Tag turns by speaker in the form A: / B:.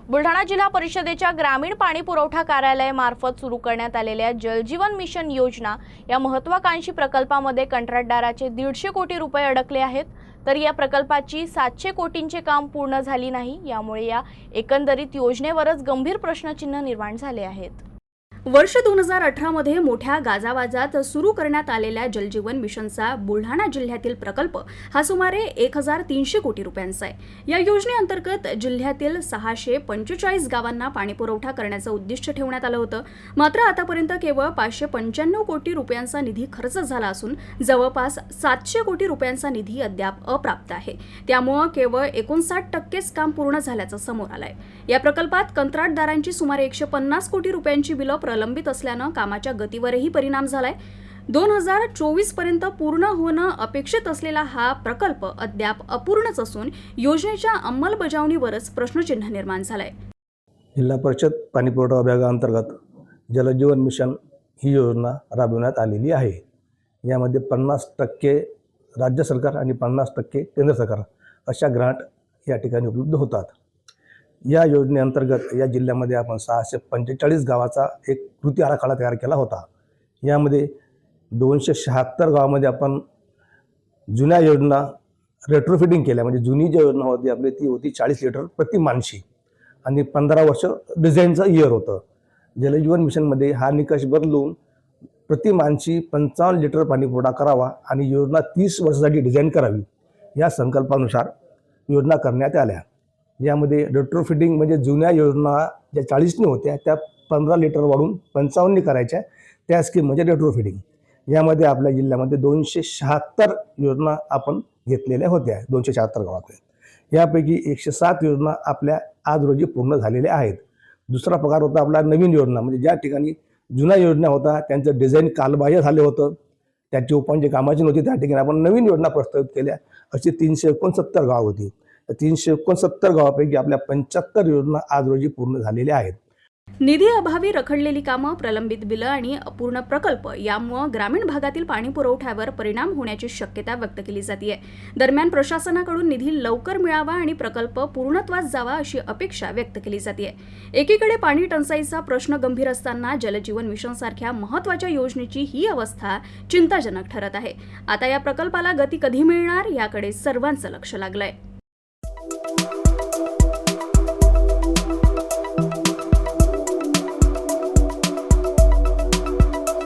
A: बुलढाणा जिल्हा परिषदेच्या ग्रामीण पाणी पुरवठा कार्यालयामार्फत सुरू करण्यात आलेल्या जलजीवन मिशन योजना या महत्त्वाकांक्षी प्रकल्पामध्ये कंत्राटदाराचे 150 कोटी रुपये अडकले आहेत। तर या प्रकल्पाची 700 कोटींचे काम पूर्ण झाली नाही। यामुळे या एकंदरीत योजनेवरच गंभीर प्रश्नचिन्ह निर्माण झाले आहेत।
B: वर्ष 2018 मध्ये मोठ्या गाजावाजात सुरू करण्यात आलेल्या जलजीवन मिशनचा बुलढाणा जिल्ह्यातील प्रकल्प हा सुमारे 1300 कोटी रुपयांचा आहे। या योजनेअंतर्गत जिल्ह्यातील 645 गावांना पाणीपुरवठा करण्याचं उद्दिष्ट ठेवण्यात आलं होतं। मात्र आतापर्यंत केवळ 595 कोटी रुपयांचा निधी खर्च झाला असून जवळपास 700 कोटी रुपयांचा निधी अद्याप अप्राप्त आहे। त्यामुळे केवळ 59% काम पूर्ण झाल्याचं समोर आलंय। या प्रकल्पात कंत्राटदारांची सुमारे 150 कोटी रुपयांची बिलं प्रलंबित असल्यानं कामाच्या गतीवरही परिणाम झालाय। 2024 पर्यंत पूर्ण होणं अपेक्षित असलेला हा प्रकल्प अद्याप अपूर्णच असून योजनेच्या अंमलबजावणीवरच प्रश्नचिन्ह निर्माण झालंय।
C: जिल्हा परिषद पाणीपुरवठा विभागाअंतर्गत जलजीवन मिशन ही योजना राबविण्यात आलेली आहे। यामध्ये 50% राज्य सरकार आणि 50% केंद्र सरकार अशा ग्रांट या ठिकाणी उपलब्ध होतात। या योजनेअंतर्गत या जिल्ह्यामध्ये आपण 645 गावाचा एक कृती आराखडा तयार केला होता। यामध्ये 276 गावामध्ये आपण जुन्या योजना रेट्रोफिटिंग केल्या, म्हणजे जुनी जी योजना होती आपली ती होती 40 लिटर प्रति माणशी आणि 15 वर्ष डिझाईनचं इयर होतं। जलजीवन मिशनमध्ये हा निकष बदलून प्रति माणशी 55 लिटर पाणी पुरवठा करावा आणि योजना 30 वर्षासाठी डिझाईन करावी, या संकल्पानुसार योजना करण्यात आल्या। यामध्ये रेट्रोफिटिंग म्हणजे जुन्या योजना ज्या 40ने होत्या त्या 15 लिटर वाढून 55 करायच्या, त्या स्कीम म्हणजे रेट्रोफिटिंग। यामध्ये आपल्या जिल्ह्यामध्ये 276 योजना आपण घेतलेल्या होत्या 276 गावात। यापैकी 107 योजना आपल्या आज रोजी पूर्ण झालेल्या आहेत। दुसरा प्रकार होता आपला नवीन योजना, म्हणजे ज्या ठिकाणी जुन्या योजना होता त्यांचं डिझाईन कालबाह्य झाले होतं, त्याची उपांची कामाची नव्हती, त्या ठिकाणी आपण नवीन योजना प्रस्तावित केल्या। अशी 369 गाव होती। 369 गावापैकी आपल्या 75 योजना आज रोजी पूर्ण झालेल्या आहेत।
B: निधी अभावी रखडलेली कामं, प्रलंबित बिलं आणि अपूर्ण प्रकल्प यामुळे ग्रामीण भागातील पाणी पुरवठ्यावर परिणाम होण्याची शक्यता व्यक्त केली जाते। दरम्यान प्रशासनाकडून निधी लवकर मिळावा आणि प्रकल्प पूर्णत्वास जावा अशी अपेक्षा व्यक्त केली जाते। एकीकडे पाणी टंचाईचा प्रश्न गंभीर असताना जलजीवन मिशन सारख्या महत्त्वाच्या योजनेची ही अवस्था चिंताजनक ठरत आहे। आता या प्रकल्पाला गती कधी मिळणार याकडे सर्वांचं लक्ष लागलंय।